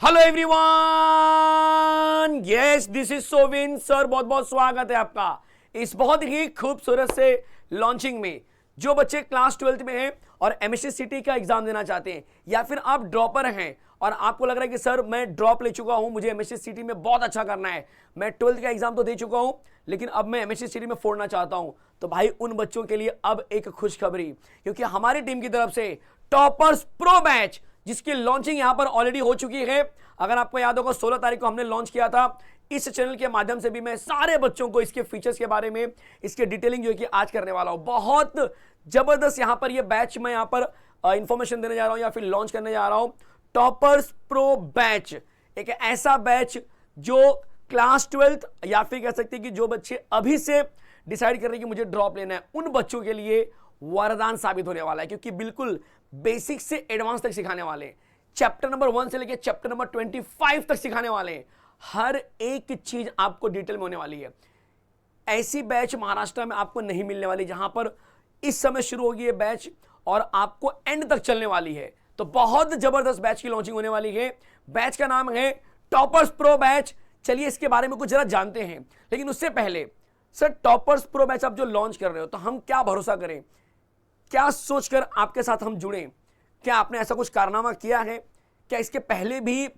Hello everyone, yes this is Sovin sir. बहुत बहुत स्वागत है आपका इस बहुत ही खूबसूरत से लॉन्चिंग में। जो बच्चे क्लास 12th में हैं और एमएससी सिटी का एग्जाम देना चाहते हैं, या फिर आप ड्रॉपर हैं और आपको लग रहा है कि सर मैं ड्रॉप ले चुका हूं, मुझे एमएससी सिटी में बहुत अच्छा करना है, मैं 12th का एग्जाम तो दे चुका हूं लेकिन अब मैं एमएससी सिटी में फोड़ना चाहता हूं, तो भाई उन बच्चों के लिए अब एक खुशखबरी, क्योंकि हमारी टीम की तरफ से टॉपर्स प्रो बैच जिसकी लॉन्चिंग यहां पर ऑलरेडी हो चुकी है। अगर आपको याद होगा 16 तारीख को हमने लॉन्च किया था। इस चैनल के माध्यम से भी मैं सारे बच्चों को इसके फीचर्स के बारे में, इसके डिटेलिंग जो है कि आज करने वाला हूं। बहुत जबरदस्त यहां पर ये बैच मैं यहां पर इंफॉर्मेशन देने जा रहा हूं या फिर लॉन्च करने जा रहा हूं। टॉपर्स प्रो बैच एक ऐसा बैच जो क्लास 12th या फिर कह सकते हैं कि जो बच्चे अभी से डिसाइड कर रहे हैं कि मुझे ड्रॉप लेना है, उन बच्चों के लिए वरदान साबित होने वाला है, क्योंकि बिल्कुल बेसिक से एडवांस तक सिखाने वाले हैं। चैप्टर नंबर 1 से लेकर चैप्टर नंबर 25 तक सिखाने वाले हैं। हर एक चीज आपको डिटेल में होने वाली है। ऐसी बैच महाराष्ट्र में आपको नहीं मिलने वाली, जहां पर इस समय शुरू होगी ये बैच और आपको एंड तक चलने वाली है। तो बहुत जबरदस्त बैच की लॉन्चिंग होने वाली है। बैच का नाम है टॉपर्स प्रो बैच। चलिए इसके बारे में कुछ जरा जानते हैं, लेकिन उससे पहले सर टॉपर्स प्रो बैच आप जो लॉन्च कर रहे हो, तो हम क्या भरोसा करें, क्या सोचकर आपके साथ हम जुड़े? क्या आपने ऐसा कुछ कारनामा किया है? क्या इसके पहले भी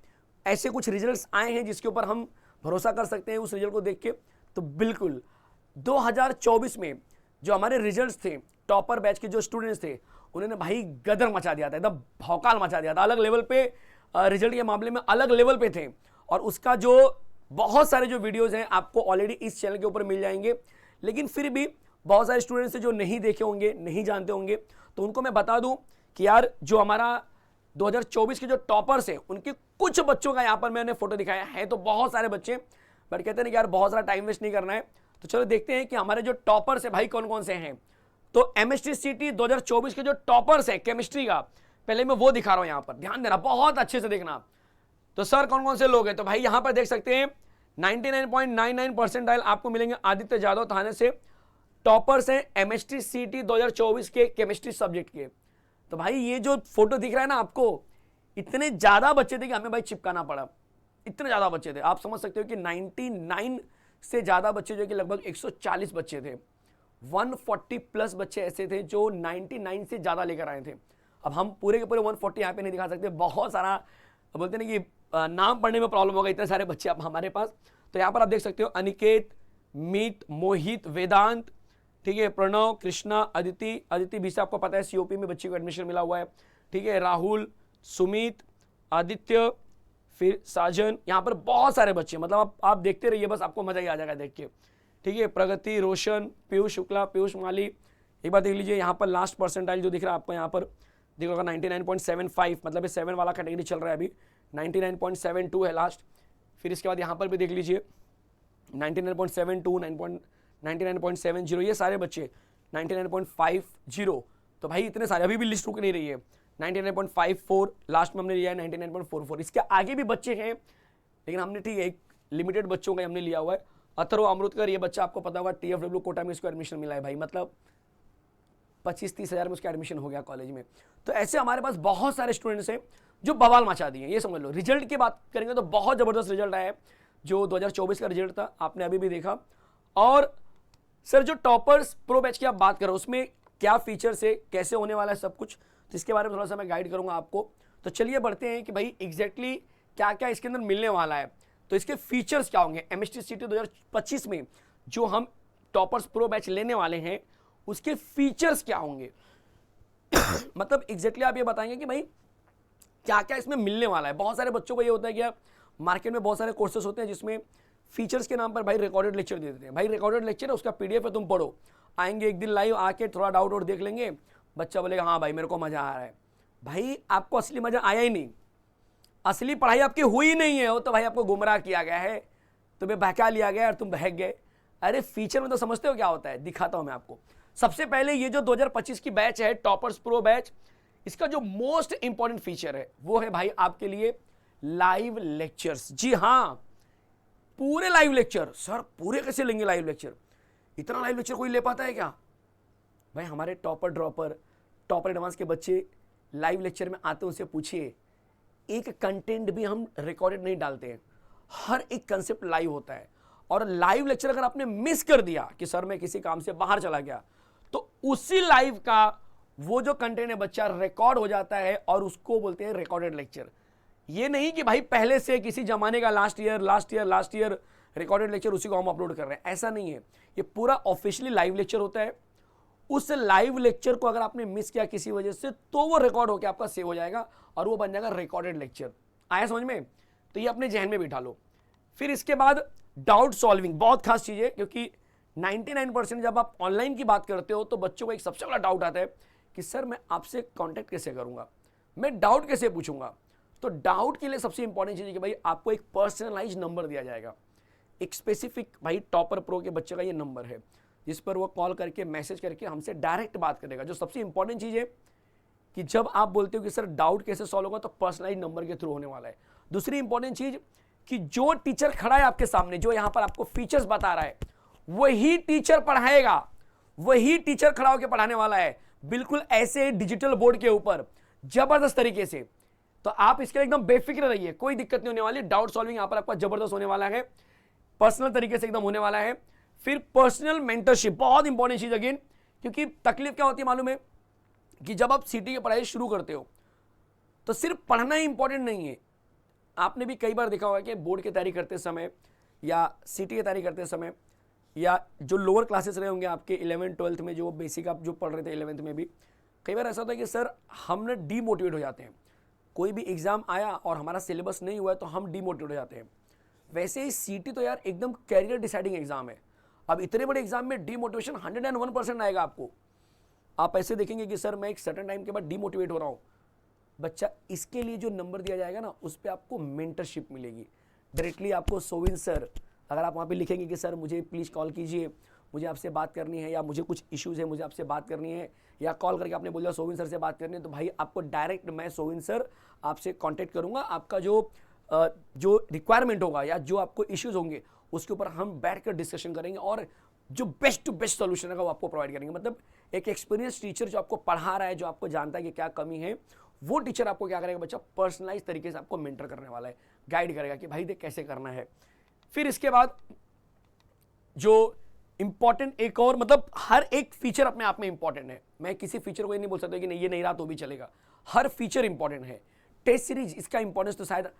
ऐसे कुछ रिजल्ट्स आए हैं जिसके ऊपर हम भरोसा कर सकते हैं उस रिजल्ट को देख के? तो बिल्कुल 2024 में जो हमारे रिजल्ट्स थे, टॉपर बैच के जो स्टूडेंट्स थे, उन्होंने भाई गदर मचा दिया था, एकदम भौकाल मचा दिया था। अलग लेवल पे रिजल्ट के मामले में अलग लेवल पे थे। और उसका जो बहुत सारे जो वीडियोज हैं आपको ऑलरेडी इस चैनल के ऊपर मिल जाएंगे। लेकिन फिर भी बहुत सारे स्टूडेंट्स जो नहीं देखे होंगे, नहीं जानते होंगे, तो उनको मैं बता दूं कि यार जो हमारा 2024 के जो टॉपर्स हैं, उनके कुछ बच्चों का यहां पर मैंने फोटो दिखाया है। तो बहुत सारे बच्चे, बट कहते हैं कि यार बहुत सारा टाइम वेस्ट नहीं करना है, तो चलो देखते हैं कि हमारे जो टॉपर्स है भाई कौन कौन से हैं। तो एमएसटी सिटी 2024 के जो टॉपर्स है केमिस्ट्री का, पहले मैं वो दिखा रहा हूं। यहां पर ध्यान देना, बहुत अच्छे से देखना। तो सर कौन कौन से लोग हैं, तो भाई यहां पर देख सकते हैं 99.99 परसेंटाइल आपको मिलेंगे आदित्य जादव थाने से। टॉपर्स हैं एमएसटी सीटी 2024 के केमिस्ट्री सब्जेक्ट के। तो भाई ये जो फोटो दिख रहा है ना आपको, इतने ज्यादा बच्चे थे कि हमें भाई चिपकाना पड़ा। इतने ज्यादा बच्चे थे, आप समझ सकते हो कि 99 से ज्यादा बच्चे जो कि लगभग 140 बच्चे थे। 140 प्लस बच्चे ऐसे थे जो 99 से ज्यादा लेकर आए थे। अब हम पूरे के पूरे 140 यहाँ पे नहीं दिखा सकते, बहुत सारा बोलते ना कि नाम पढ़ने में प्रॉब्लम होगा, इतने सारे बच्चे अब हमारे पास। तो यहाँ पर आप देख सकते हो अनिकेत, मीत, मोहित, वेदांत, ठीक है, प्रणव, कृष्णा, अदिति भी से आपको पता है सीओपी में बच्चे को एडमिशन मिला हुआ है। ठीक है, राहुल, सुमित, आदित्य, फिर साजन, यहाँ पर बहुत सारे बच्चे, मतलब आप देखते रहिए, बस आपको मजा ही आ जाएगा देख के। ठीक है, प्रगति, रोशन, पीयूष शुक्ला, पीयूष माली, एक बार देख लीजिए यहाँ पर लास्ट परसेंटाइल जो दिख रहा है आपको, यहाँ पर दिख रहा होगा 99.75, मतलब 7 वाला कैटेगरी चल रहा है अभी, 99.72 है लास्ट। फिर इसके बाद यहाँ पर भी देख लीजिए 99.72, 99.70, ये सारे बच्चे 99.50। तो भाई इतने सारे, अभी भी लिस्ट रुक नहीं रही है। 99.54 लास्ट में हमने लिया है, 99.44। इसके आगे भी बच्चे हैं, लेकिन हमने ठीक है एक लिमिटेड बच्चों का हमने लिया हुआ है। अथर्व अमृतकर, ये बच्चा आपको पता होगा टीएफडब्ल्यू कोटा में इसको एडमिशन मिला है भाई, मतलब 25-30 हज़ार में उसका एडमिशन हो गया कॉलेज में। तो ऐसे हमारे पास बहुत सारे स्टूडेंट्स हैं जो बवाल मचा दिए, ये समझ लो। रिजल्ट की बात करेंगे तो बहुत जबरदस्त रिजल्ट आया है, जो 2024 का रिजल्ट था, आपने अभी भी देखा। और सर जो टॉपर्स प्रो बैच की आप बात करो, उसमें क्या फीचर्स है, कैसे होने वाला है सब कुछ, तो इसके बारे में थोड़ा सा मैं गाइड करूंगा आपको। तो चलिए बढ़ते हैं कि भाई एग्जैक्टली क्या क्या इसके अंदर मिलने वाला है। तो इसके फीचर्स क्या होंगे एमएसटी सिटी 2025 में जो हम टॉपर्स प्रो बैच लेने वाले हैं, उसके फीचर्स क्या होंगे मतलब एग्जैक्टली आप ये बताएंगे कि भाई क्या क्या इसमें मिलने वाला है। बहुत सारे बच्चों को ये होता है कि यार मार्केट में बहुत सारे कोर्सेस होते हैं जिसमें फीचर्स के नाम पर भाई रिकॉर्डेड लेक्चर दे देते हैं। भाई रिकॉर्डेड लेक्चर है, उसका पीडीएफ है, तुम पढ़ो। आएंगे एक दिन लाइव आके थोड़ा डाउट और देख लेंगे, बच्चा बोलेगा हाँ भाई मेरे को मजा आ रहा है। भाई आपको असली मजा आया ही नहीं, असली पढ़ाई आपकी हुई नहीं है, वो तो भाई आपको गुमराह किया गया है, तुम्हें बहका लिया गया और तुम बहक गए। अरे फीचर में तो समझते हो क्या होता है, दिखाता हूं मैं आपको। सबसे पहले ये जो 2025 की बैच है टॉपर्स प्रो बैच, इसका जो मोस्ट इंपॉर्टेंट फीचर है वो है भाई आपके लिए लाइव लेक्चर्स। जी हाँ, पूरे लाइव लेक्चर। सर पूरे कैसे लेंगे लाइव लेक्चर, इतना लाइव लेक्चर कोई ले पाता है क्या? भाई हमारे टॉपर ड्रॉपर, टॉपर एडवांस के बच्चे लाइव लेक्चर में आते हैं, उनसे पूछिए एक कंटेंट भी हम रिकॉर्डेड नहीं डालते हैं, हर एक कंसेप्ट लाइव होता है। और लाइव लेक्चर अगर आपने मिस कर दिया कि सर मैं किसी काम से बाहर चला गया, तो उसी लाइव का वो जो कंटेंट है बच्चा रिकॉर्ड हो जाता है और उसको बोलते हैं रिकॉर्डेड लेक्चर। ये नहीं कि भाई पहले से किसी जमाने का लास्ट ईयर रिकॉर्डेड लेक्चर उसी को हम अपलोड कर रहे हैं, ऐसा नहीं है। ये पूरा ऑफिशियली लाइव लेक्चर होता है। उस लाइव लेक्चर को अगर आपने मिस किया किसी वजह से, तो वो रिकॉर्ड होकर आपका सेव हो जाएगा और वो बन जाएगा रिकॉर्डेड लेक्चर। आया समझ में? तो ये अपने जहन में बिठा लो। फिर इसके बाद डाउट सॉल्विंग बहुत खास चीज है, क्योंकि 99% जब आप ऑनलाइन की बात करते हो तो बच्चों को एक सबसे बड़ा डाउट आता है कि सर मैं आपसे कांटेक्ट कैसे करूंगा, मैं डाउट कैसे पूछूंगा। तो डाउट के लिए सबसे इंपॉर्टेंट चीज है कि भाई आपको एक पर्सनलाइज नंबर दिया जाएगा, एक स्पेसिफिक, भाई टॉपर प्रो के बच्चे का ये नंबर है जिस पर वो कॉल करके मैसेज करके हमसे डायरेक्ट बात करेगा। जो सबसे इंपॉर्टेंट चीज है कि जब आप बोलते हो कि सर डाउट कैसे सॉल्व होगा, तो पर्सनलाइज नंबर के थ्रू होने वाला है। दूसरी इंपॉर्टेंट चीज कि जो टीचर खड़ा है आपके सामने, जो यहां पर आपको फीचर्स बता रहा है, वही टीचर पढ़ाएगा, वही टीचर खड़ा होकर पढ़ाने वाला है, बिल्कुल ऐसे डिजिटल बोर्ड के ऊपर जबरदस्त तरीके से। तो आप इसके लिए एकदम बेफिक्र रहिए, कोई दिक्कत नहीं होने वाली। डाउट सॉल्विंग यहां पर आपका जबरदस्त होने वाला है, पर्सनल तरीके से एकदम होने वाला है। फिर पर्सनल मेंटरशिप बहुत इंपॉर्टेंट चीज अगेन, क्योंकि तकलीफ क्या होती है मालूम है कि जब आप सीटी की पढ़ाई शुरू करते हो तो सिर्फ पढ़ना ही इंपॉर्टेंट नहीं है। आपने भी कई बार देखा होगा कि बोर्ड की तैयारी करते समय या सीटी की तैयारी करते समय, या जो लोअर क्लासेस रहे होंगे आपके 11th 12th में, जो बेसिक आप जो पढ़ रहे थे 11th में भी, कई बार ऐसा होता है कि सर हम ना डीमोटिवेट हो जाते हैं। कोई भी एग्जाम आया और हमारा सिलेबस नहीं हुआ है तो हम डीमोटिवेट हो जाते हैं। वैसे ही सीटी तो यार एकदम कैरियर डिसाइडिंग एग्जाम है। अब इतने बड़े एग्जाम में डीमोटिवेशन 101% आएगा आपको। आप ऐसे देखेंगे कि सर मैं एक सर्टेन टाइम के बाद डीमोटिवेट हो रहा हूं, बच्चा इसके लिए जो नंबर दिया जाएगा ना, उस पर आपको मेंटरशिप मिलेगी डायरेक्टली। आपको सोविन सर, अगर आप वहाँ पे लिखेंगे कि सर मुझे प्लीज़ कॉल कीजिए, मुझे आपसे बात करनी है, या मुझे कुछ इश्यूज़ है मुझे आपसे बात करनी है, या कॉल करके आपने बोला सोविन सर से बात करनी है, तो भाई आपको डायरेक्ट मैं सोविन सर आपसे कॉन्टेक्ट करूँगा। आपका जो रिक्वायरमेंट होगा या जो आपको इश्यूज़ होंगे उसके ऊपर हम बैठ कर डिस्कशन करेंगे और जो बेस्ट टू बेस्ट सोल्यूशन होगा वो आपको प्रोवाइड करेंगे। मतलब एक एक्सपीरियंस टीचर जो आपको पढ़ा रहा है, जो आपको जानता है कि क्या कमी है, वो टीचर आपको क्या करेगा बच्चा, पर्सनलाइज तरीके से आपको मेंटर करने वाला है, गाइड करेगा कि भाई देख कैसे करना है। फिर इसके बाद जो इंपॉर्टेंट एक और, मतलब हर एक फीचर अपने आप में इंपॉर्टेंट है। मैं किसी फीचर को ये नहीं बोल सकता कि नहीं ये नहीं रहा तो भी चलेगा, हर फीचर इंपॉर्टेंट है। टेस्ट सीरीज, इसका इंपॉर्टेंस तो शायद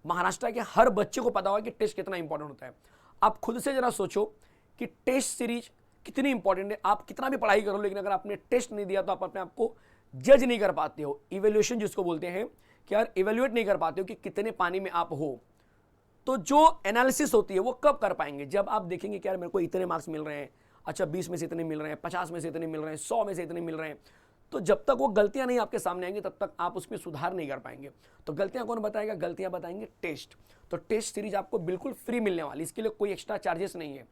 महाराष्ट्र के हर बच्चे को पता होगा कि टेस्ट कितना इंपॉर्टेंट होता है। आप खुद से जरा सोचो कि टेस्ट सीरीज कितनी इंपॉर्टेंट है। आप कितना भी पढ़ाई करो, लेकिन अगर आपने टेस्ट नहीं दिया तो आप अपने आप को जज नहीं कर पाते हो। इवेल्युएशन जिसको बोलते हैं कि यार इवेल्युएट नहीं कर पाते हो कि कितने पानी में आप हो। तो जो एनालिसिस होती है वो कब कर पाएंगे, जब आप देखेंगे कि यार मेरे को इतने मार्क्स मिल रहे हैं, अच्छा 20 में से इतने मिल रहे हैं, 50 में से इतने मिल रहे हैं, 100 में से इतने मिल रहे हैं। तो जब तक वो गलतियां नहीं आपके सामने आएंगी तब तक आप उसमें सुधार नहीं कर पाएंगे। तो गलतियां कौन बताएगा, गलतियां बताएंगे टेस्ट। तो टेस्ट सीरीज आपको बिल्कुल फ्री मिलने वाली, इसके लिए कोई एक्स्ट्रा चार्जेस नहीं है।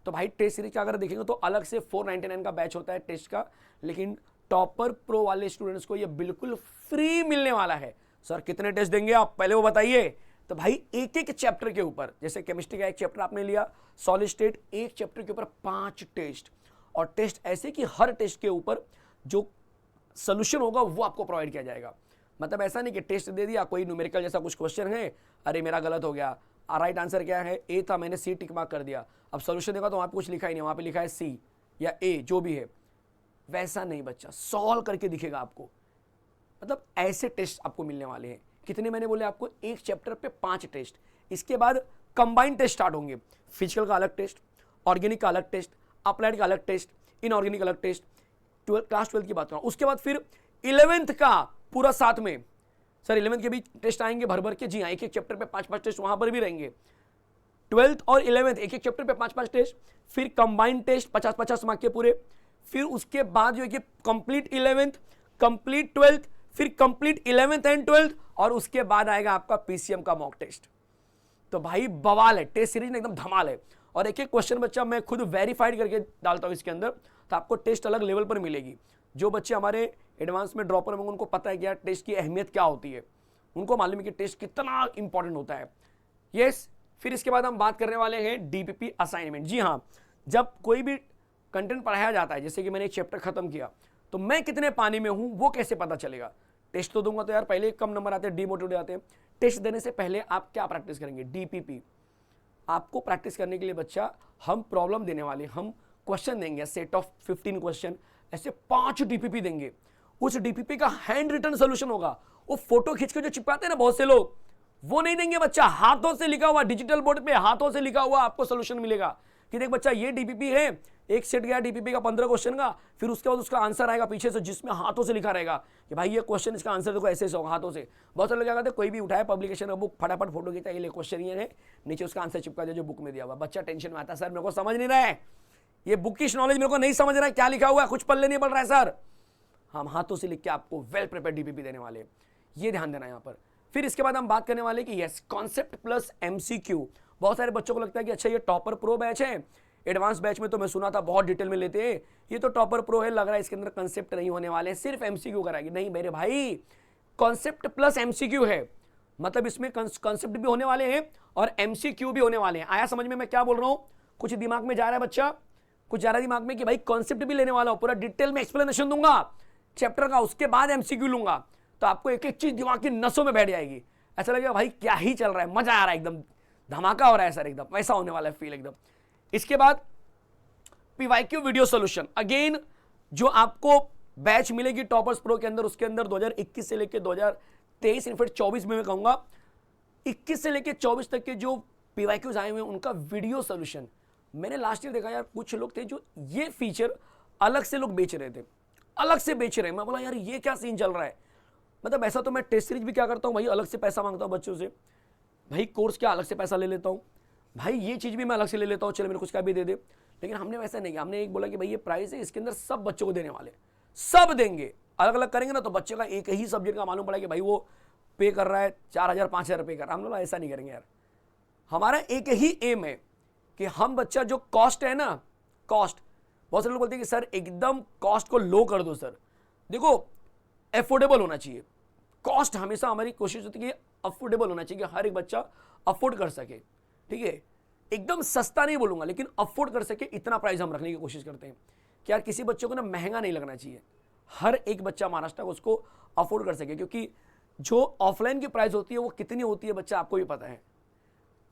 तो भाई टेस्ट सीरीज का अगर देखेंगे तो अलग से 499 का बैच होता है टेस्ट का, लेकिन टॉपर प्रो वाले स्टूडेंट्स को ये बिल्कुल फ्री मिलने वाला है। सर कितने टेस्ट देंगे आप, पहले वो बताइए। तो भाई एक एक चैप्टर के ऊपर, जैसे केमिस्ट्री का एक चैप्टर आपने लिया सॉलिड स्टेट, एक चैप्टर के ऊपर 5 टेस्ट, और टेस्ट ऐसे कि हर टेस्ट के ऊपर जो सोल्यूशन होगा वो आपको प्रोवाइड किया जाएगा। मतलब ऐसा नहीं कि टेस्ट दे दिया, कोई न्यूमेरिकल जैसा कुछ क्वेश्चन है, अरे मेरा गलत हो गया, राइट आंसर क्या है, ए था, मैंने सी टिक मार्क कर दिया, अब सोल्यूशन देखा तो वहाँ पे कुछ लिखा ही नहीं, वहाँ पे लिखा है सी या ए जो भी है। वैसा नहीं, बच्चा सॉल्व करके दिखेगा आपको। मतलब ऐसे टेस्ट आपको मिलने वाले हैं। कितने मैंने बोले आपको, एक चैप्टर पे 5 टेस्ट। इसके बाद कंबाइंड टेस्ट स्टार्ट होंगे। फिजिकल का अलग टेस्ट, ऑर्गेनिक का अलग टेस्ट, अप्लाइड का अलग टेस्ट, इनऑर्गेनिक अलग टेस्ट, क्लास 12 की बात करूं। उसके बाद फिर 11th का पूरा साथ में, सर 11th के भी टेस्ट आएंगे भर भर के, जी हाँ, एक एक चैप्टर पे 5-5 टेस्ट वहां पर भी रहेंगे। 12th और 11th एक एक चैप्टर पे 5-5 टेस्ट, फिर कंबाइंड टेस्ट 50-50 मार्क के पूरे। फिर उसके बाद जो है कि कंप्लीट 11th, कंप्लीट 12th, फिर कंप्लीट 11th एंड 12th, और उसके बाद आएगा आपका पीसीएम का मॉक टेस्ट। तो भाई बवाल है, टेस्ट सीरीज में एकदम धमाल है। और एक एक क्वेश्चन बच्चा मैं खुद वेरीफाइड करके डालता हूं इसके अंदर, तो आपको टेस्ट अलग लेवल पर मिलेगी। जो बच्चे हमारे एडवांस में ड्रॉपर होंगे उनको पता है कि यार टेस्ट की अहमियत क्या होती है, उनको मालूम है कि टेस्ट कितना इंपॉर्टेंट होता है। यस, फिर इसके बाद हम बात करने वाले हैं डीपीपी असाइनमेंट। जी हाँ, जब कोई भी कंटेंट पढ़ाया जाता है, जैसे कि मैंने एक चैप्टर खत्म किया, तो मैं कितने पानी में हूं वो कैसे पता चलेगा। टेस्ट तो दूंगा तो यार पहले कम नंबर आते हैं, डीमोटिवेट हो जाते हैं। टेस्ट देने से पहले आप क्या प्रैक्टिस करेंगे? डीपीपी। आपको प्रैक्टिस करने के लिए बच्चा हम प्रॉब्लम देने वाले, हम क्वेश्चन देंगे, सेट ऑफ 15 क्वेश्चन, ऐसे 5 डीपीपी देंगे। उस डीपीपी का हैंड रिटन सोल्यूशन होगा। वो फोटो खींच के जो चिपकाते हैं ना बहुत से लोग, वो नहीं देंगे बच्चा। हाथों से लिखा हुआ, डिजिटल बोर्ड पे हाथों से लिखा हुआ आपको सोल्यूशन मिलेगा कि देख बच्चा ये डीपीपी है, एक सेट गया डीपीपी का 15 क्वेश्चन का, फिर उसके बाद उसका आंसर आएगा पीछे से जिसमें हाथों से लिखा रहेगा कि भाई ये क्वेश्चन, इसका आंसर देखो ऐसे होगा हाथों से। बहुत सारे लोग क्या करते हैं, कोई भी उठाए पब्लिकेशन का बुक, फटाफट फोटो खींचा, ये क्वेश्चन ये है, नीचे उसका आंसर चिपका दिया जो बुक में दिया हुआ। बच्चा टेंशन में आता है, सर मेरे को समझ नहीं रहा है, ये बुकिश नॉलेज मेरे को नहीं समझ रहा है, क्या लिखा हुआ है, कुछ पल्ले नहीं पड़ रहा है सर। हम हाथों से लिख के आपको वेल प्रिपेयर्ड डीपीपी देने वाले, ये ध्यान देना यहाँ पर। फिर इसके बाद हम बात करने वाले कि यस, कॉन्सेप्ट प्लस एमसीक्यू। बहुत सारे बच्चों को लगता है कि अच्छा ये टॉपर प्रो बैच है, एडवांस बैच में तो मैं सुना था बहुत डिटेल में लेते हैं, ये तो टॉपर प्रो है, लग रहा है इसके अंदर कंसेप्ट नहीं होने वाले, सिर्फ एमसीक्यू कराएगी। नहीं मेरे भाई, कॉन्सेप्ट प्लस एमसीक्यू है, मतलब इसमें कॉन्सेप्ट भी होने वाले हैं और एमसीक्यू भी होने वाले हैं। आया समझ में मैं क्या बोल रहा हूं? कुछ दिमाग में जा रहा है बच्चा, कुछ जा रहा है दिमाग में कि भाई कॉन्सेप्ट भी लेने वाला हूं, पूरा डिटेल में एक्सप्लेनेशन दूंगा चैप्टर का, उसके बाद एमसीक्यू लूंगा, तो आपको एक एक चीज दिमाग की नसों में बैठ जाएगी। ऐसा लगेगा भाई क्या ही चल रहा है, मजा आ रहा है, एकदम धमाका हो रहा है सर, एकदम वैसा होने वाला है फील एकदम। इसके बाद पीवाईक्यू वीडियो सॉल्यूशन, अगेन जो आपको बैच मिलेगी टॉपर्स प्रो के अंदर, उसके अंदर 2021 से लेकर 2023 इनफैक्ट 24 में मैं कहूंगा 21 से लेकर 24 तक के जो पीवाईक्यूज आए हुए हैं उनका वीडियो सॉल्यूशन। मैंने लास्ट ईयर देखा यार, कुछ लोग थे जो ये फीचर अलग से लोग बेच रहे थे, अलग से बेच रहे हैं। मैं बोला यार ये क्या सीन चल रहा है, मतलब ऐसा तो मैं टेस्ट सीरीज भी क्या करता हूँ भाई, अलग से पैसा मांगता हूँ बच्चों से, भाई कोर्स क्या अलग से पैसा ले लेता हूँ, भाई ये चीज़ भी मैं अलग से ले लेता हूँ, चलो मेरे कुछ का भी दे दे। लेकिन हमने वैसा नहीं किया, हमने एक बोला कि भाई ये प्राइस है, इसके अंदर सब बच्चों को देने वाले, सब देंगे। अलग अलग करेंगे ना तो बच्चे का एक ही सब्जेक्ट का मालूम पड़ा कि भाई वो पे कर रहा है 4000 5000 पे कर रहा है। हम लोग ऐसा नहीं करेंगे यार, हमारा एक ही एम है कि हम बच्चा जो कॉस्ट है ना, कॉस्ट, बहुत सारे लोग बोलते हैं कि सर एकदम कॉस्ट को लो कर दो सर। देखो एफोर्डेबल होना चाहिए, कॉस्ट हमेशा हमारी कोशिश होती है कि अफोर्डेबल होना चाहिए, कि हर एक बच्चा अफोर्ड कर सके, ठीक है। एकदम सस्ता नहीं बोलूंगा, लेकिन अफोर्ड कर सके इतना प्राइस हम रखने की कोशिश करते हैं कि यार किसी बच्चे को ना महंगा नहीं लगना चाहिए, हर एक बच्चा महाराष्ट्र को उसको अफोर्ड कर सके, क्योंकि जो ऑफलाइन की प्राइस होती है वो कितनी होती है बच्चा आपको भी पता है।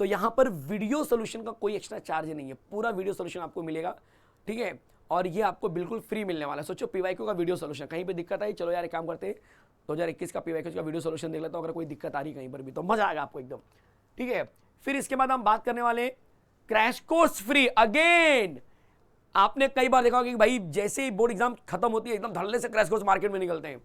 तो यहाँ पर वीडियो सोल्यूशन का कोई एक्स्ट्रा चार्ज नहीं है, पूरा वीडियो सोल्यूशन आपको मिलेगा, ठीक है, और ये आपको बिल्कुल फ्री मिलने वाला है। सोचो पीवाईक्यू का वीडियो सोल्यूशन, कहीं पे दिक्कत आई, चलो यार एक काम करते हैं 2021 का पीवाईक्यू का वीडियो सोल्यूशन देख लेता हूँ, अगर कोई दिक्कत आ रही कहीं पर भी तो मजा आएगा आपको एकदम, ठीक है। फिर इसके बाद हम बात करने वाले क्रैश कोर्स फ्री। अगेन आपने कई बार देखा होगा कि भाई जैसे ही बोर्ड एग्जाम खत्म होती है एकदम धड़ल्ले से क्रैश कोर्स मार्केट में निकलते हैं।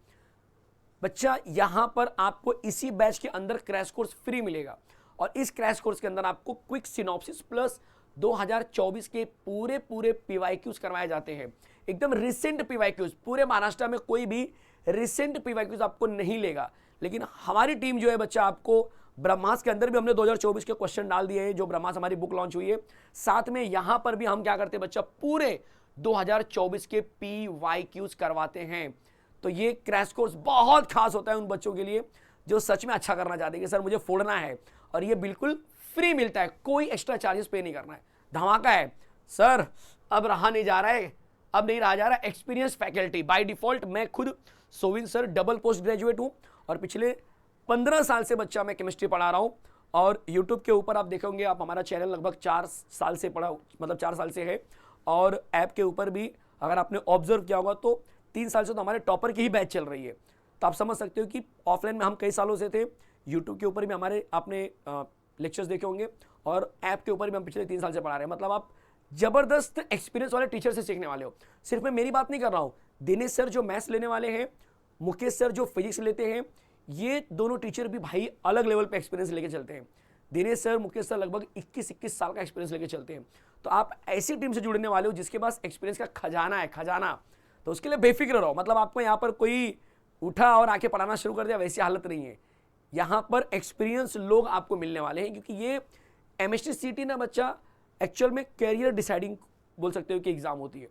बच्चा यहां पर आपको इसी बैच के अंदर क्रैश कोर्स फ्री मिलेगा, और इस क्रैश कोर्स के अंदर आपको क्विक सिनॉप्सिस प्लस 2024 के पूरे पीवाईक्यूज करवाए जाते हैं, एकदम रिसेंट पीवाईक्यूज। पूरे महाराष्ट्र में कोई भी रिसेंट पीवाईक्यूज आपको नहीं लेगा, लेकिन हमारी टीम जो है बच्चा आपको ब्रह्मास के अंदर भी हमने 2024 के क्वेश्चन डाल दिए हैं, जो ब्रह्मास हमारी बुक लॉन्च हुई है, साथ में यहां पर भी हम क्या करते हैं बच्चा, पूरे 2024 के पीवाईक्यूज करवाते हैं। तो ये क्रैश कोर्स बहुत खास होता है उन बच्चों के लिए जो सच में अच्छा करना चाहते हैं कि सर मुझे फोड़ना है, और ये बिल्कुल फ्री मिलता है, कोई एक्स्ट्रा चार्जेस पे नहीं करना है। धमाका है सर, अब रहा नहीं जा रहा है, अब नहीं रहा जा रहा। एक्सपीरियंस फैकल्टी बाय डिफॉल्ट, मैं खुद Sovin sir double post graduate हूं, और पिछले 15 साल से बच्चा मैं केमिस्ट्री पढ़ा रहा हूं, और यूट्यूब के ऊपर आप देखोगे, आप हमारा चैनल लगभग 4 साल से पढ़ा, मतलब 4 साल से है, और ऐप के ऊपर भी अगर आपने ऑब्जर्व किया होगा तो 3 साल से तो हमारे टॉपर की ही बैच चल रही है। तो आप समझ सकते हो कि ऑफलाइन में हम कई सालों से थे, यूट्यूब के ऊपर भी हमारे आपने लेक्चर्स देखे होंगे, और ऐप के ऊपर भी हम पिछले 3 साल से पढ़ा रहे हैं। मतलब आप जबरदस्त एक्सपीरियंस वाले टीचर से सीखने वाले हो। सिर्फ मैं मेरी बात नहीं कर रहा हूँ, दिनेश सर जो मैथ्स लेने वाले हैं, मुकेश सर जो फिजिक्स लेते हैं, ये दोनों टीचर भी भाई अलग लेवल पे एक्सपीरियंस लेके चलते हैं। दिनेश सर, मुकेश सर लगभग 21 साल का एक्सपीरियंस लेके चलते हैं। तो आप ऐसी टीम से जुड़ने वाले हो जिसके पास एक्सपीरियंस का खजाना है, खजाना। तो उसके लिए बेफिक्र रहो, मतलब आपको यहाँ पर कोई उठा और आके पढ़ाना शुरू कर दिया वैसी हालत नहीं है। यहाँ पर एक्सपीरियंस लोग आपको मिलने वाले हैं, क्योंकि ये MST-CT ना बच्चा एक्चुअल में कैरियर डिसाइडिंग बोल सकते हो कि एग्जाम होती है।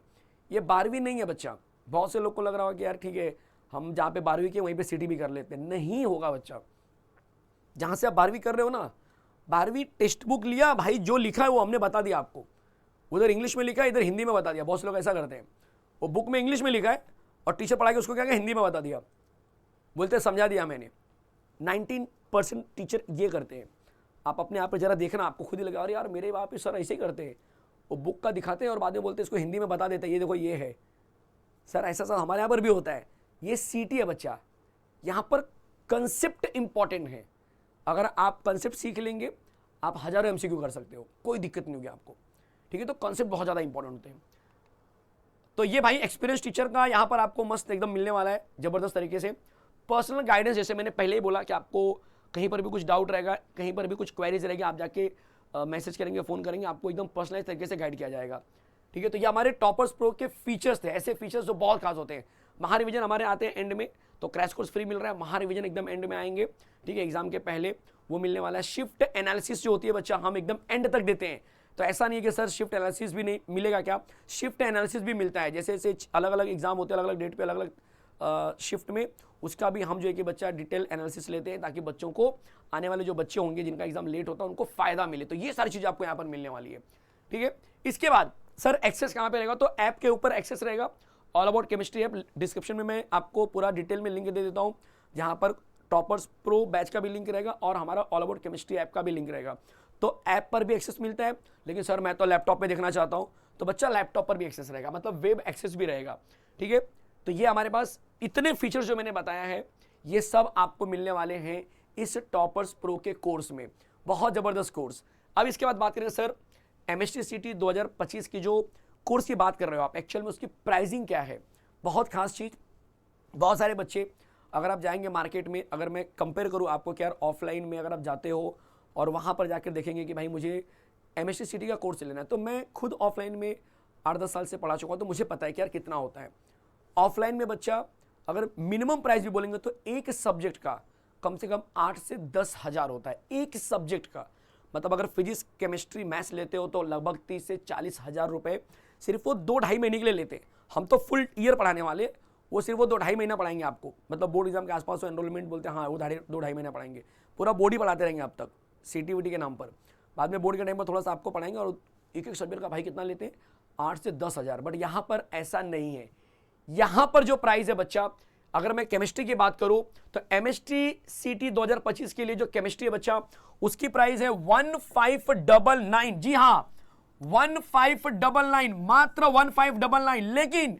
ये 12वीं नहीं है बच्चा। बहुत से लोग को लग रहा होगा कि यार ठीक है हम जहाँ पे 12वीं के वहीं पे सिटी भी कर लेते हैं, नहीं होगा बच्चा। जहाँ से आप 12वीं कर रहे हो ना, 12वीं टेक्स्ट बुक लिया भाई, जो लिखा है वो हमने बता दिया आपको, उधर इंग्लिश में लिखा है, इधर हिंदी में बता दिया। बहुत से लोग ऐसा करते हैं, वो बुक में इंग्लिश में लिखा है और टीचर पढ़ा के उसको क्या हिंदी में बता दिया, बोलते समझा दिया मैंने। 90% टीचर ये करते हैं। आप अपने आप पे जरा देखना, आपको खुद ही लगा अरे यार मेरे वहाँ पे सर ऐसे ही करते हैं, वो बुक का दिखाते हैं और बाद में बोलते हैं इसको हिंदी में बता देते हैं, ये देखो ये है सर। ऐसा सर हमारे यहाँ पर भी होता है। ये सीटी है बच्चा, यहाँ पर कंसेप्ट इंपॉर्टेंट है। अगर आप कंसेप्ट सीख लेंगे आप हजारों एमसीक्यू कर सकते हो, कोई दिक्कत नहीं होगी आपको, ठीक है। तो कंसेप्ट बहुत ज़्यादा इंपॉर्टेंट होते हैं। तो ये भाई एक्सपीरियंस टीचर का यहाँ पर आपको मस्त एकदम मिलने वाला है जबरदस्त तरीके से। पर्सनल गाइडेंस, जैसे मैंने पहले ही बोला कि आपको कहीं पर भी कुछ डाउट रहेगा, कहीं पर भी कुछ क्वेरीज रहेगी, आप जाके मैसेज करेंगे, फोन करेंगे, आपको एकदम पर्सनलाइज तरीके से गाइड किया जाएगा, ठीक है। तो ये हमारे टॉपर्स प्रो के फीचर्स थे, ऐसे फीचर्स जो बहुत खास होते हैं। महारिविजन हमारे आते हैं एंड में, तो क्रैश कोर्स फ्री मिल रहा है, महारिविजन एकदम एंड में आएंगे, ठीक है, एग्जाम के पहले वो मिलने वाला है। शिफ्ट एनालिसिस जो होती है बच्चा, हम एकदम एंड तक देते हैं। तो ऐसा नहीं है कि सर शिफ्ट एनालिसिस भी नहीं मिलेगा क्या, शिफ्ट एनालिसिस भी मिलता है। जैसे जैसे अलग अलग एग्जाम होते हैं, अलग अलग डेट पे अलग अलग शिफ्ट में, उसका भी हम जो है कि बच्चा डिटेल एनालिसिस लेते हैं, ताकि बच्चों को, आने वाले जो बच्चे होंगे जिनका एग्जाम लेट होता है, उनको फायदा मिले। तो ये सारी चीज़ें आपको यहाँ पर मिलने वाली है, ठीक है। इसके बाद सर एक्सेस कहाँ पे रहेगा, तो ऐप के ऊपर एक्सेस रहेगा, all about chemistry app. Description में मैं आपको पूरा डिटेल में लिंक दे देता हूँ, जहाँ पर टॉपर्स प्रो बैच का भी लिंक रहेगा और हमारा ऑल अबाउट केमिस्ट्री ऐप का भी लिंक रहेगा। तो ऐप पर भी एक्सेस मिलता है, लेकिन सर मैं तो लैपटॉप पे देखना चाहता हूँ, तो बच्चा लैपटॉप पर भी एक्सेस रहेगा, मतलब वेब एक्सेस भी रहेगा, ठीक है। तो ये हमारे पास इतने फीचर्स जो मैंने बताया है, ये सब आपको मिलने वाले हैं इस टॉपर्स प्रो के कोर्स में। बहुत ज़बरदस्त कोर्स। अब इसके बाद बात करें सर MSTCT 2025 की जो कोर्स की बात कर रहे हो आप, एक्चुअल में उसकी प्राइसिंग क्या है। बहुत खास चीज़, बहुत सारे बच्चे, अगर आप जाएंगे मार्केट में, अगर मैं कंपेयर करूँ आपको कि यार ऑफलाइन में अगर आप जाते हो और वहाँ पर जाकर देखेंगे कि भाई मुझे MSTCT का कोर्स लेना है, तो मैं खुद ऑफलाइन में 8-10 साल से पढ़ा चुका हूँ, तो मुझे पता है कि यार कितना होता है ऑफलाइन में। बच्चा अगर मिनिमम प्राइस भी बोलेंगे तो एक सब्जेक्ट का कम से कम 8 से 10 हज़ार होता है, एक सब्जेक्ट का। मतलब अगर फिजिक्स केमिस्ट्री मैथ्स लेते हो तो लगभग 30 से 40 हज़ार रुपये सिर्फ वो 2-2.5 महीने के लिए लेते हैं। हम तो फुल ईयर पढ़ाने वाले, वो सिर्फ वो 2-2.5 महीना पढ़ाएंगे आपको, मतलब बोर्ड एग्जाम के आसपास वो एनरोलमेंट बोलते हैं, हाँ वो 2-2.5 महीना पढ़ाएंगे, पूरा बोर्ड ही पढ़ाते रहेंगे अब तक CTVT के नाम पर। बाद में बोर्ड के टाइम पर थोड़ा सा आपको पढ़ाएंगे, और एक एक सब्जेक्ट का भाई कितना लेते हैं, 8 से 10 हज़ार। बट यहाँ पर ऐसा नहीं है। यहाँ पर जो प्राइस है बच्चा, अगर मैं केमिस्ट्री की बात करूं तो MSTCT 2025 के लिए जो केमिस्ट्री है बच्चा, उसकी प्राइस है 1599। जी हाँ 1599, मात्र 1599। लेकिन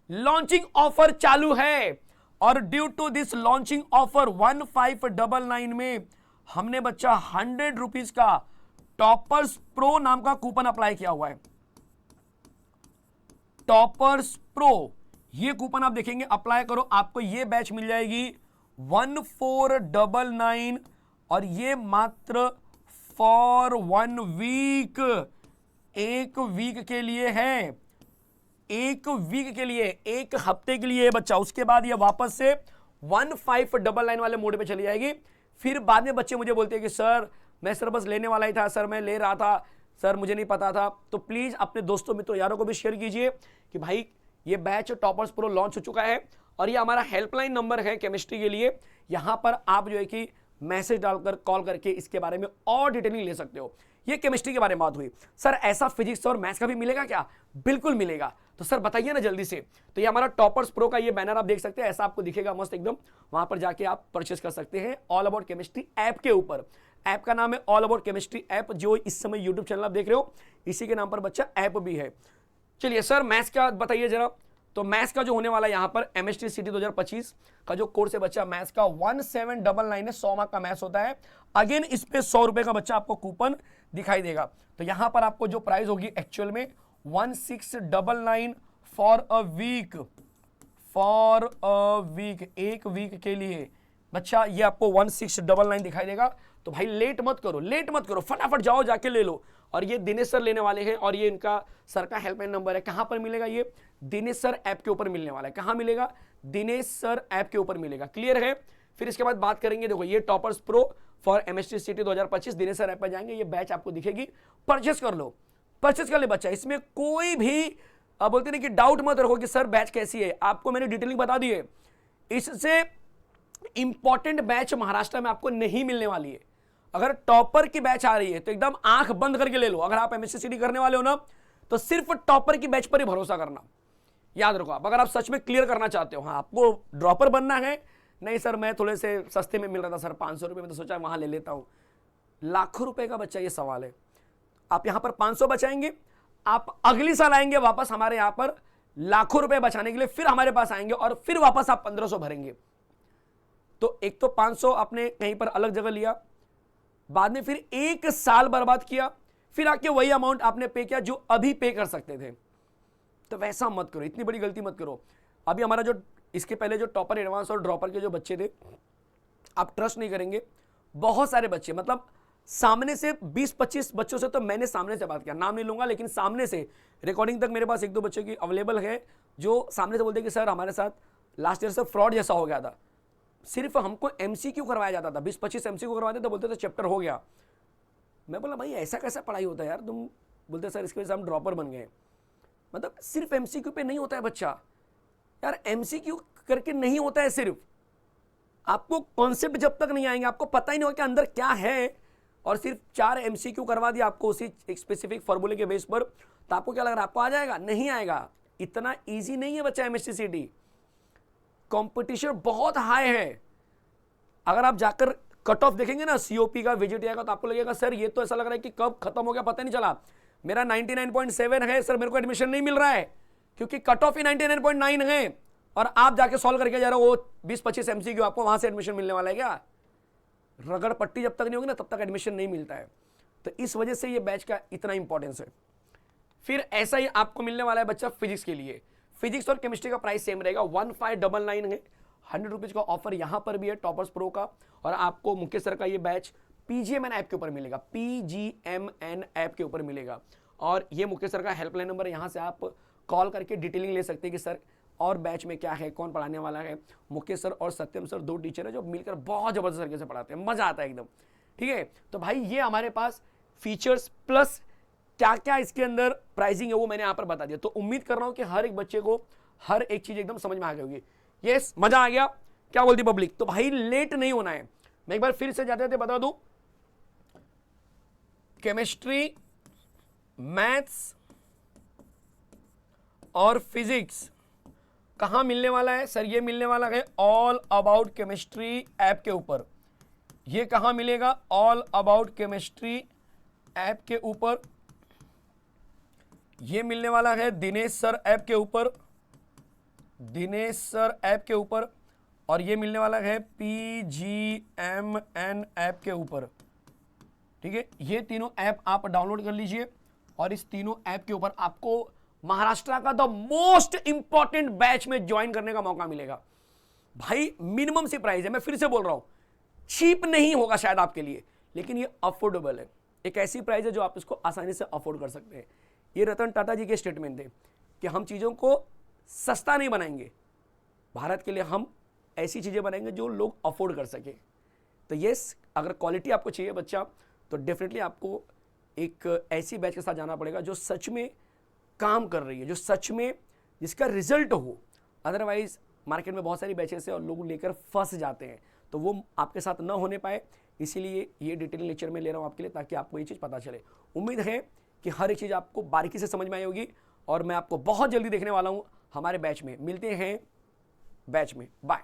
लॉन्चिंग ऑफर चालू है, और due to this launching offer 1599 में हमने बच्चा 100 रुपीज का टॉपर्स प्रो नाम का कूपन अप्लाई किया हुआ है। टॉपर्स प्रो, ये कूपन आप देखेंगे, अप्लाई करो, आपको ये बैच मिल जाएगी 1499, और ये मात्र फॉर 1 वीक, एक वीक के लिए है, एक वीक के लिए, एक हफ्ते के लिए बच्चा। उसके बाद ये वापस से 1599 वाले मोड पे चली जाएगी। फिर बाद में बच्चे मुझे बोलते हैं कि सर मैं सर बस लेने वाला ही था, सर मैं ले रहा था, सर मुझे नहीं पता था। तो प्लीज अपने दोस्तों मित्रों यारों को भी शेयर कीजिए कि भाई ये बैच टॉपर्स प्रो लॉन्च हो चुका है, और ये हमारा हेल्पलाइन नंबर है केमिस्ट्री के लिए। यहां पर आप जो है कि मैसेज डालकर, कॉल करके इसके बारे में और डिटेलिंग ले सकते हो। ये केमिस्ट्री के बारे में बात हुई। सर ऐसा फिजिक्स और मैथ्स का भी मिलेगा क्या? बिल्कुल मिलेगा। तो सर बताइए ना जल्दी से। तो ये हमारा टॉपर्स प्रो का ये बैनर आप देख सकते हैं, ऐसा आपको दिखेगा मस्त एकदम। वहां पर जाके आप परचेस कर सकते हैं ऑल अबाउट केमिस्ट्री ऐप के ऊपर। ऐप का नाम है ऑल अबाउट केमिस्ट्री ऐप, जो इस समय यूट्यूब चैनल आप देख रहे हो, इसी के नाम पर बच्चा ऐप भी है। चलिए सर मैथ्स का बताइए जरा। तो मैथ्स का जो होने वाला है यहाँ पर MSTCT 2025 का जो कोर्स है बच्चा, मैथ्स का 1799 है, 100 मार्क का मैथ्स होता है। अगेन इस पे 100 रुपए का बच्चा आपको कूपन दिखाई देगा। तो यहाँ पर आपको जो प्राइस होगी एक्चुअल में 1699 for a week, for a week, एक वीक के लिए बच्चा ये आपको 1699 दिखाई देगा। तो भाई लेट मत करो, लेट मत करो, फटाफट जाओ जाके ले लो। और ये दिनेश सर लेने वाले हैं, और ये इनका सर का हेल्पलाइन नंबर है। कहां पर मिलेगा? ये दिनेश सर ऐप के ऊपर मिलने वाला है। कहां मिलेगा? दिनेश सर ऐप के ऊपर मिलेगा। क्लियर है? फिर इसके बाद बात करेंगे, देखो ये toppers pro for MSTCT 2025 Dinesh sir app पर जाएंगे, ये बैच आपको दिखेगी, परचेस कर लो, परचेस कर ले बच्चा। इसमें कोई भी बोलते नहीं कि डाउट मत रखो कि सर बैच कैसी है, आपको मैंने डिटेलिंग बता दी है। इससे इंपॉर्टेंट बैच महाराष्ट्र में आपको नहीं मिलने वाली है। अगर टॉपर की बैच आ रही है तो एकदम आंख बंद करके ले लो। अगर आप MSTCT करने वाले हो ना, तो सिर्फ टॉपर की बैच पर ही भरोसा करना। याद रखो, आप अगर आप सच में क्लियर करना चाहते हो, हाँ आपको ड्रॉपर बनना है, नहीं सर मैं थोड़े से सस्ते में मिल रहा था सर 500 रुपये में, तो सोचा वहाँ ले लेता हूँ। लाखों रुपए का बच्चा, ये सवाल है। आप यहाँ पर 500 बचाएंगे, आप अगली साल आएंगे वापस हमारे यहाँ पर लाखों रुपए बचाने के लिए, फिर हमारे पास आएंगे और फिर वापस आप 1500 भरेंगे। तो एक तो 500 आपने कहीं पर अलग जगह लिया, बाद में फिर 1 साल बर्बाद किया, फिर आके वही अमाउंट आपने पे किया जो अभी पे कर सकते थे। तो वैसा मत करो, इतनी बड़ी गलती मत करो। अभी हमारा जो इसके पहले जो टॉपर, एडवांस और ड्रॉपर के जो बच्चे थे, आप ट्रस्ट नहीं करेंगे, बहुत सारे बच्चे, मतलब सामने से 20-25 बच्चों से तो मैंने सामने से बात किया, नाम नहीं लूंगा, लेकिन सामने से रिकॉर्डिंग तक मेरे पास 1-2 बच्चों की अवेलेबल है जो सामने से बोलते हैं कि सर हमारे साथ लास्ट ईयर से फ्रॉड जैसा हो गया था, सिर्फ हमको एमसीक्यू करवाया जाता था, 20-25 एमसीक्यू करवाते तो बोलते थे चैप्टर हो गया। मैं बोला भाई ऐसा कैसा पढ़ाई होता है यार, तुम बोलते सर इसकी वजह से हम ड्रॉपर बन गए। मतलब सिर्फ एमसीक्यू पे नहीं होता है बच्चा यार, एमसीक्यू करके नहीं होता है। सिर्फ आपको कॉन्सेप्ट जब तक नहीं आएंगे, आपको पता ही नहीं होगा कि अंदर क्या है, और सिर्फ 4 एमसीक्यू करवा दिया आपको उसी एक स्पेसिफिक फॉर्मूले के बेस पर, तो आपको क्या लग रहा है आपको आ जाएगा? नहीं आएगा। इतना इजी नहीं है बच्चा एमएससी सीटी, कंपटीशन बहुत हाई है। अगर आप जाकर कट ऑफ देखेंगे ना सीओपी का, विजिटिया का, तो आपको लगेगा सर ये तो ऐसा लग रहा है कि कब खत्म हो गया पता नहीं चला, मेरा 99.7 है सर, मेरे को एडमिशन नहीं मिल रहा है क्योंकि कट ऑफ ही 99.9 है, और आप जाके सॉल्व करके जा रहे हो वो 20-25 एमसीक्यू, आपको वहां से एडमिशन मिलने वाला है क्या? रगड़ पट्टी जब तक नहीं होगी ना तब तक एडमिशन नहीं मिलता है। तो इस वजह से ये बैच का इतना इंपॉर्टेंस है। फिर ऐसा ही आपको मिलने वाला है बच्चा फिजिक्स के लिए। फिजिक्स और केमिस्ट्री का प्राइस सेम रहेगा, 1599 है। 100 रुपीज का ऑफर यहां पर भी है टॉपर्स प्रो का, और आपको मुकेश सर का ये बैच पीजीएमएन ऐप के ऊपर मिलेगा, पीजीएमएन ऐप के ऊपर मिलेगा। और ये मुकेश सर का हेल्पलाइन नंबर है, यहां से आप कॉल करके डिटेलिंग ले सकते हैं कि सर और बैच में क्या है, कौन पढ़ाने वाला है। मुकेश सर और सत्यम सर 2 टीचर है जो मिलकर बहुत जबरदस्त तरीके से पढ़ाते हैं, मजा आता है एकदम। ठीक है, तो भाई ये हमारे पास फीचर्स प्लस क्या क्या इसके अंदर प्राइसिंग है वो मैंने यहां पर बता दिया। तो उम्मीद कर रहा हूं कि हर एक बच्चे को हर एक चीज एकदम समझ में आ गई होगी। यस, मजा आ गया? क्या बोलती पब्लिक? तो भाई लेट नहीं होना है। मैं एक बार फिर से जाते जाते बता दूं, केमिस्ट्री, मैथ्स और फिजिक्स कहां मिलने वाला है सर? ये मिलने वाला है ऑल अबाउट केमिस्ट्री ऐप के ऊपर। ये कहां मिलेगा? ऑल अबाउट केमिस्ट्री ऐप के ऊपर। ये मिलने वाला है दिनेश सर ऐप के ऊपर, दिनेश सर ऐप के ऊपर। और ये मिलने वाला है पीजीएमएन ऐप के ऊपर। ठीक है, ये तीनों ऐप आप डाउनलोड कर लीजिए, और इस तीनों ऐप के ऊपर आपको महाराष्ट्र का द मोस्ट इंपॉर्टेंट बैच में ज्वाइन करने का मौका मिलेगा। भाई मिनिमम सी प्राइस है, मैं फिर से बोल रहा हूं, चीप नहीं होगा शायद आपके लिए, लेकिन ये अफोर्डेबल है। एक ऐसी प्राइस है जो आप इसको आसानी से अफोर्ड कर सकते हैं। ये रतन टाटा जी के स्टेटमेंट थे कि हम चीजों को सस्ता नहीं बनाएंगे, भारत के लिए हम ऐसी चीजें बनाएंगे जो लोग अफोर्ड कर सके। तो यस, अगर क्वालिटी आपको चाहिए बच्चा, तो डेफिनेटली आपको एक ऐसी बैच के साथ जाना पड़ेगा जो सच में काम कर रही है, जो सच में जिसका रिजल्ट हो। अदरवाइज मार्केट में बहुत सारी बैचेस है और लोग लेकर फंस जाते हैं, तो वो आपके साथ ना होने पाए, इसीलिए ये डिटेल लेक्चर में ले रहा हूं आपके लिए, ताकि आपको ये चीज़ पता चले। उम्मीद है कि हर एक चीज़ आपको बारीकी से समझ में आई होगी, और मैं आपको बहुत जल्दी देखने वाला हूं हमारे बैच में। मिलते हैं बैच में, बाय।